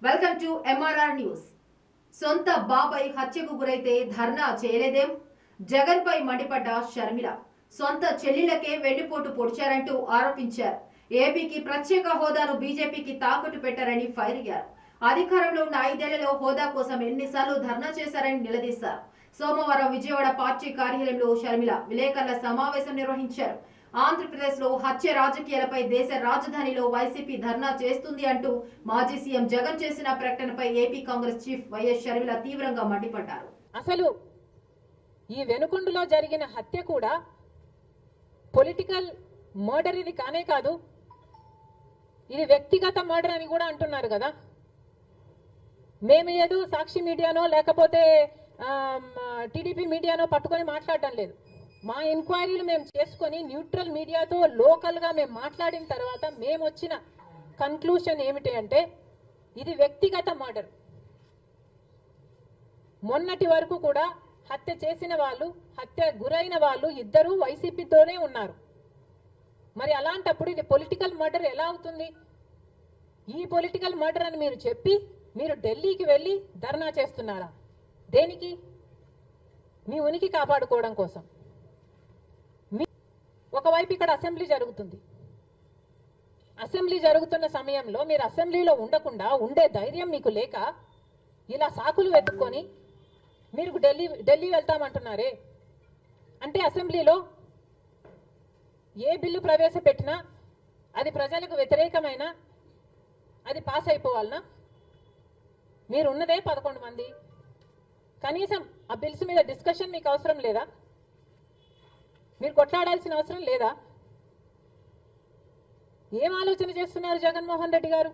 Welcome to MRR news. సొంత బాబాయ్ హత్యకు గురైతే ధర్నా చేయలేదేం? జగన్ పై మండిపడ్డ షర్మిల సొంత చెల్లిలకే వెన్నుపోటు పొడిచారంటూ ఆరోపించారు. ఏపీకి ప్రత్యేక హోదాను బీజేపీకి తాకట్టు పెట్టారని ఫైర్ అయ్యారు. అధికారంలో ఉన్న 5 ఏళ్లలో హోదా కోసం ఎన్నిసార్లు ధర్నా చేశారని నిలదీశారు. సోమవారం విజయవాడ పార్టీ కార్యాలయంలో షర్మిల విలేకరుల సమావేశం నిర్వహించారు. ఆంధ్రప్రదేశ్ లో హత్య రాజకీయాలపై దేశ రాజధానిలో వైసీపీ ధర్నా చేస్తుంది అంటూ మాజీ సీఎం జగన్ చేసిన ప్రకటనపై AP Congress chief YS Sharmila తీవ్రంగా మండిపడ్డారు. అసలు ఈ వెనుకొండలో జరిగిన హత్య కూడా పొలిటికల్ మర్డర్ ఇది కానే కాదు, ఇది వ్యక్తిగత మర్డర్ అని కూడా అంటున్నారు కదా. మేము ఏదో సాక్షి మీడియానో లేకపోతే టీడీపీ మీడియానో పట్టుకొని మాట్లాడటం లేదు. మా ఎంక్వైరీలు మేము చేసుకొని న్యూట్రల్ మీడియాతో లోకల్గా మేము మాట్లాడిన తర్వాత మేము వచ్చిన కన్క్లూషన్ ఏమిటి అంటే ఇది వ్యక్తిగత మర్డర్. మొన్నటి వరకు కూడా హత్య చేసిన వాళ్ళు, హత్య గురైన వాళ్ళు ఇద్దరు వైసీపీతోనే ఉన్నారు. మరి అలాంటప్పుడు ఇది పొలిటికల్ మర్డర్ ఎలా అవుతుంది? ఈ పొలిటికల్ మర్డర్ అని మీరు చెప్పి మీరు ఢిల్లీకి వెళ్ళి ధర్నా చేస్తున్నారా? దేనికి? మీ ఉనికి కాపాడుకోవడం కోసం. ఒకవైపు ఇక్కడ అసెంబ్లీ జరుగుతుంది. అసెంబ్లీ జరుగుతున్న సమయంలో మీరు అసెంబ్లీలో ఉండకుండా ఉండే ధైర్యం మీకు లేక ఇలా సాకులు వెతుక్కొని మీరు ఢిల్లీ వెళ్తామంటున్నారే. అంటే అసెంబ్లీలో ఏ బిల్లు ప్రవేశపెట్టినా అది ప్రజలకు వ్యతిరేకమైన అది పాస్ అయిపోవాలనా? మీరు ఉన్నదే 11 మంది. కనీసం ఆ బిల్స్ మీద డిస్కషన్ మీకు అవసరం లేదా? మీరు కొట్లాడాల్సిన అవసరం లేదా? ఏం ఆలోచన చేస్తున్నారు జగన్మోహన్ రెడ్డి గారు?